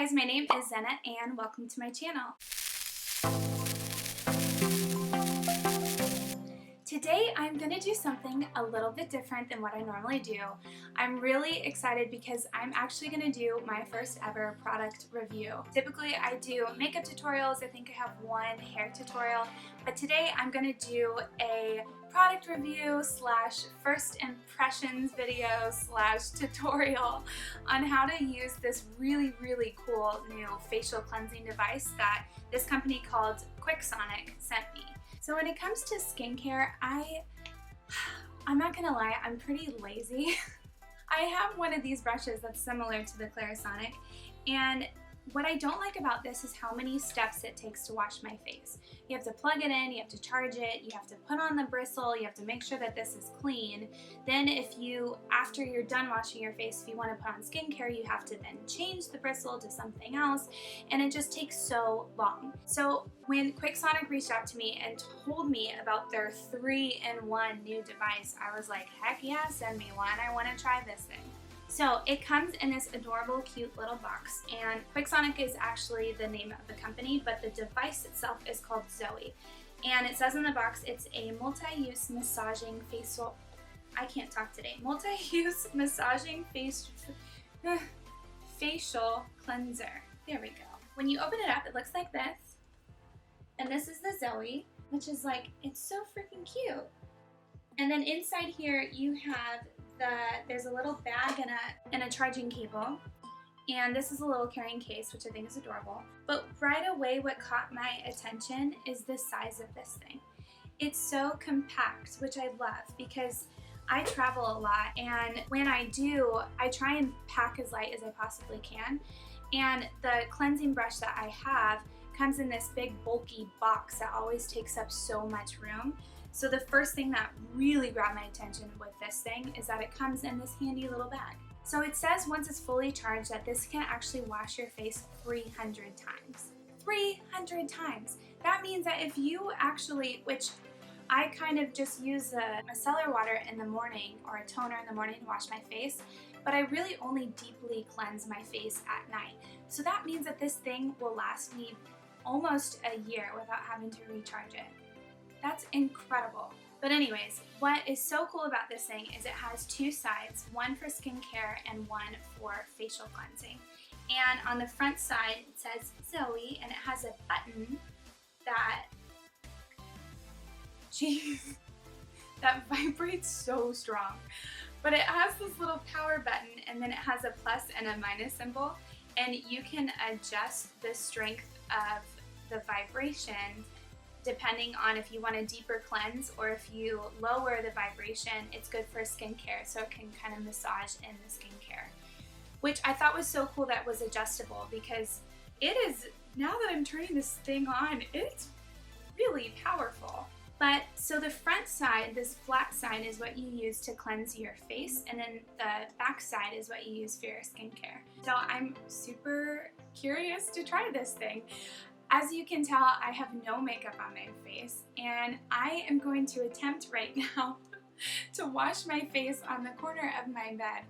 guys, my name is Zenna and welcome to my channel. Today I'm going to do something a little bit different than what I normally do. I'm really excited because I'm actually going to do my first ever product review. Typically I do makeup tutorials, I think I have one hair tutorial, but today I'm going to do a product review slash first impressions video slash tutorial on how to use this really cool new facial cleansing device that this company called QykSonic sent me. So when it comes to skincare, I'm not gonna lie, I'm pretty lazy. I have one of these brushes that's similar to the CLARISONIC, and what I don't like about this is how many steps it takes to wash my face. You have to plug it in, you have to charge it, you have to put on the bristle, you have to make sure that this is clean. Then after you're done washing your face, if you want to put on skincare, you have to then change the bristle to something else, and it just takes so long. So when QykSonic reached out to me and told me about their 3-in-1 new device, I was like, heck yeah, send me one, I want to try this thing. So it comes in this adorable, cute little box, and QykSonic is actually the name of the company, but the device itself is called ZOE. And it says in the box, it's a multi-use massaging facial, I can't talk today, multi-use massaging facial cleanser. There we go. When you open it up, it looks like this. And this is the ZOE, which is like, it's so freaking cute. And then inside here you have there's a little bag and a charging cable, and this is a little carrying case, which I think is adorable. But right away what caught my attention is the size of this thing. It's so compact, which I love because I travel a lot, and when I do, I try and pack as light as I possibly can, and the cleansing brush that I have comes in this big bulky box that always takes up so much room. So the first thing that really grabbed my attention with this thing is that it comes in this handy little bag. So it says once it's fully charged that this can actually wash your face 300 times. 300 times! That means that if you actually, which I kind of just use a micellar water in the morning or a toner in the morning to wash my face, but I really only deeply cleanse my face at night. So that means that this thing will last me almost a year without having to recharge it. That's incredible. But anyways, what is so cool about this thing is it has two sides, one for skincare and one for facial cleansing. And on the front side it says ZOE, and it has a button that, that vibrates so strong. But it has this little power button, and then it has a plus and a minus symbol, and you can adjust the strength of the vibration depending on if you want a deeper cleanse, or if you lower the vibration, it's good for skincare, so it can kind of massage in the skincare. Which I thought was so cool that it was adjustable, because it is, now that I'm turning this thing on, it's really powerful. But so the front side, this flat side, is what you use to cleanse your face, and then the back side is what you use for your skincare. So I'm super curious to try this thing. As you can tell, I have no makeup on my face, and I am going to attempt right now to wash my face on the corner of my bed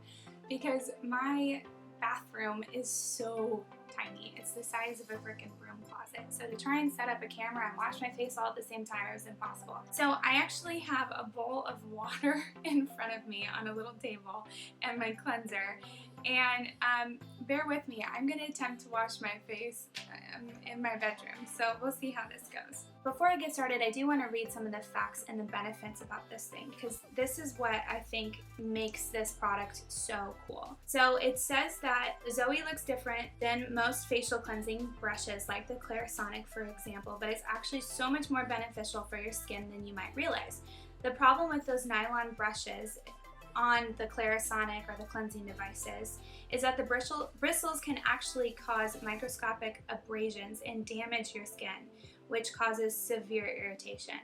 because my bathroom is so tiny. It's the size of a freaking broom closet. So to try and set up a camera and wash my face all at the same time, it was impossible. So I actually have a bowl of water in front of me on a little table and my cleanser. And bear with me, I'm going to attempt to wash my face in my bedroom, so we'll see how this goes. Before I get started, I do want to read some of the facts and the benefits about this thing, because this is what I think makes this product so cool. So it says that the ZOE looks different than most facial cleansing brushes like the CLARISONIC, for example, but it's actually so much more beneficial for your skin than you might realize. The problem with those nylon brushes on the CLARISONIC or the cleansing devices is that the bristles can actually cause microscopic abrasions and damage your skin, which causes severe irritation.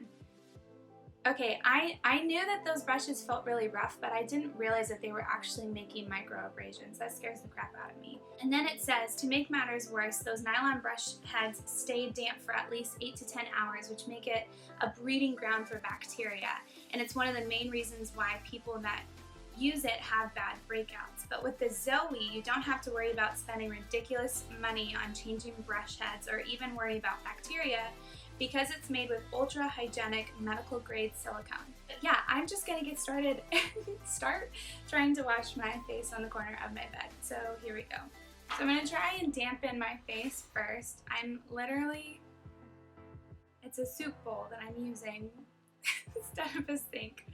Okay, I knew that those brushes felt really rough, but I didn't realize that they were actually making micro abrasions. That scares the crap out of me. And then it says, to make matters worse, those nylon brush heads stay damp for at least 8 to 10 hours, which make it a breeding ground for bacteria. And it's one of the main reasons why people that use it have bad breakouts. But with the ZOE, you don't have to worry about spending ridiculous money on changing brush heads or even worry about bacteria because it's made with ultra hygienic medical grade silicone. But yeah, I'm just gonna get started and start trying to wash my face on the corner of my bed. So here we go. So I'm gonna try and dampen my face first. I'm literally, it's a soup bowl that I'm using instead of a sink.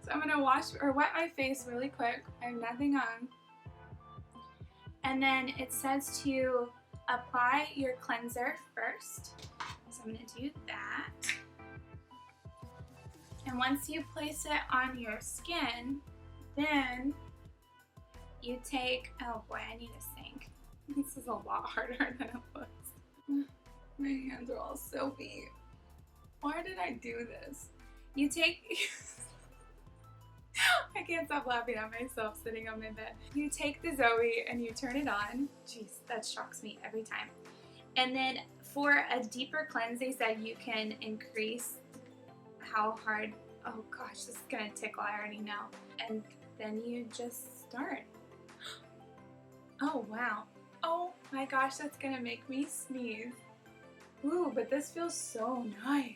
So I'm gonna wash or wet my face really quick. I have nothing on. And then it says to apply your cleanser first. So I'm gonna do that. And once you place it on your skin, then you take, oh boy, I need a sink. This is a lot harder than it looks. My hands are all soapy. Why did I do this? You take, I can't stop laughing at myself sitting on my bed. You take the ZOE and you turn it on. Jeez, that shocks me every time. And then for a deeper cleanse, they said you can increase how hard, oh gosh, this is gonna tickle, I already know. And then you just start. Oh wow. Oh my gosh, that's gonna make me sneeze. Ooh, but this feels so nice.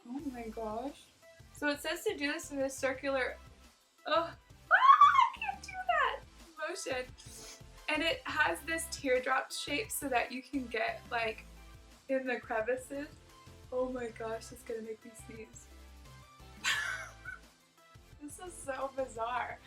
Oh my gosh. So it says to do this in a circular, I can't do that motion. And it has this teardrop shape so that you can get like in the crevices. Oh my gosh, it's gonna make me sneeze. This is so bizarre.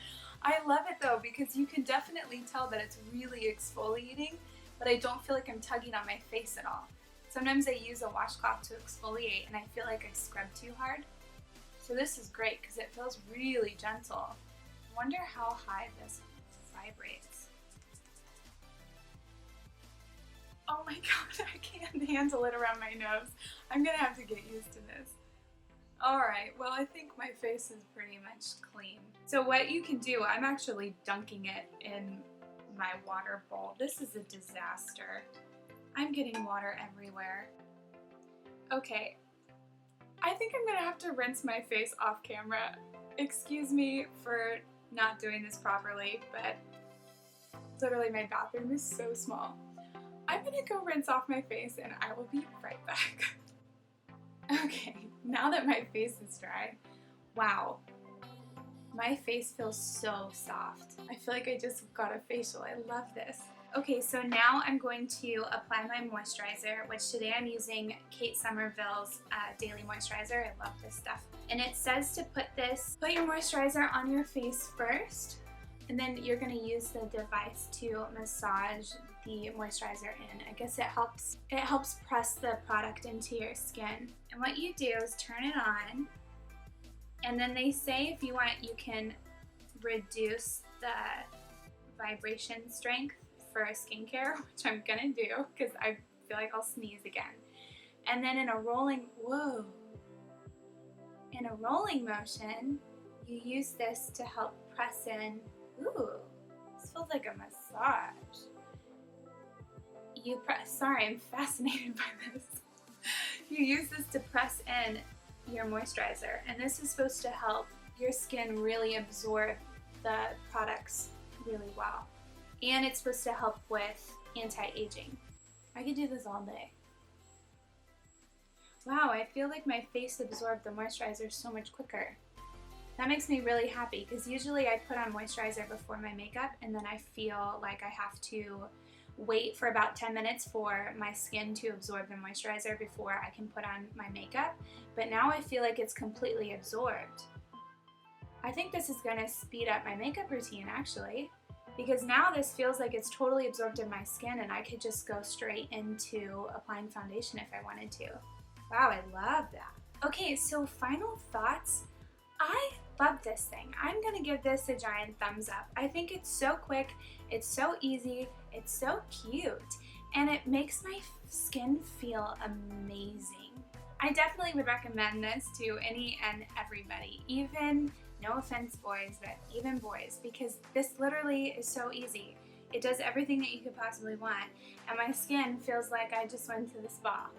I love it though because you can definitely tell that it's really exfoliating, but I don't feel like I'm tugging on my face at all. Sometimes I use a washcloth to exfoliate and I feel like I scrub too hard. So this is great because it feels really gentle. I wonder how high this vibrates. Oh my god, I can't handle it around my nose. I'm gonna have to get used to this. Alright, well I think my face is pretty much clean. So what you can do, I'm actually dunking it in my water bowl. This is a disaster. I'm getting water everywhere. Okay, I think I'm gonna have to rinse my face off camera. Excuse me for not doing this properly, but literally my bathroom is so small. I'm gonna go rinse off my face and I will be right back. Okay, now that my face is dry, wow. My face feels so soft. I feel like I just got a facial. I love this. Okay, so now I'm going to apply my moisturizer, which today I'm using Kate Somerville's Daily Moisturizer. I love this stuff. And it says to put your moisturizer on your face first, and then you're gonna use the device to massage the moisturizer in. I guess it helps press the product into your skin. And what you do is turn it on, and then they say if you want, you can reduce the vibration strength for skincare, which I'm gonna do because I feel like I'll sneeze again. And then in a rolling motion, you use this to help press in. Ooh, this feels like a massage. Sorry, I'm fascinated by this. You use this to press in your moisturizer, and this is supposed to help your skin really absorb the products really well. And it's supposed to help with anti-aging. I could do this all day. Wow, I feel like my face absorbed the moisturizer so much quicker. That makes me really happy because usually I put on moisturizer before my makeup and then I feel like I have to wait for about 10 minutes for my skin to absorb the moisturizer before I can put on my makeup. But now I feel like it's completely absorbed. I think this is going to speed up my makeup routine actually, because now this feels like it's totally absorbed in my skin and I could just go straight into applying foundation if I wanted to. Wow, I love that. Okay, so final thoughts. I love this thing. I'm gonna give this a giant thumbs up. I think it's so quick, it's so easy, it's so cute, and it makes my skin feel amazing. I definitely would recommend this to any and everybody, even, no offense boys, but even boys, because this literally is so easy. It does everything that you could possibly want, and my skin feels like I just went to the spa.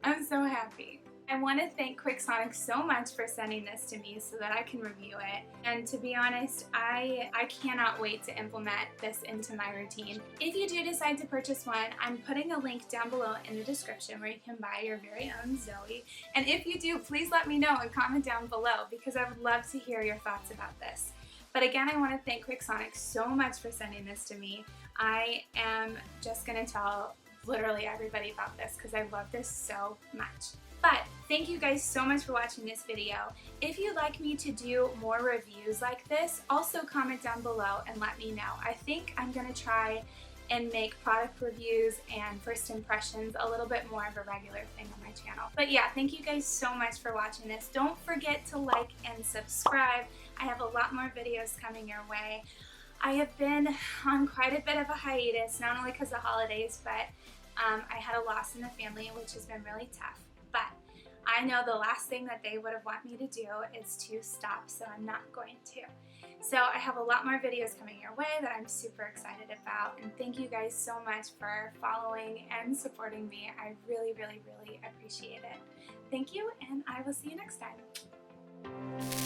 I'm so happy. I want to thank QykSonic so much for sending this to me so that I can review it. And to be honest, I cannot wait to implement this into my routine. If you do decide to purchase one, I'm putting a link down below in the description where you can buy your very own ZOE. And if you do, please let me know and comment down below because I would love to hear your thoughts about this. But again, I want to thank QykSonic so much for sending this to me. I am just going to tell literally everybody about this because I love this so much. But thank you guys so much for watching this video. If you'd like me to do more reviews like this, also comment down below and let me know. I think I'm going to try and make product reviews and first impressions a little bit more of a regular thing on my channel. But yeah, thank you guys so much for watching this. Don't forget to like and subscribe. I have a lot more videos coming your way. I have been on quite a bit of a hiatus, not only because of holidays, but I had a loss in the family, which has been really tough. But I know the last thing that they would have wanted me to do is to stop, so I'm not going to. So I have a lot more videos coming your way that I'm super excited about, and thank you guys so much for following and supporting me. I really, really, really appreciate it. Thank you, and I will see you next time.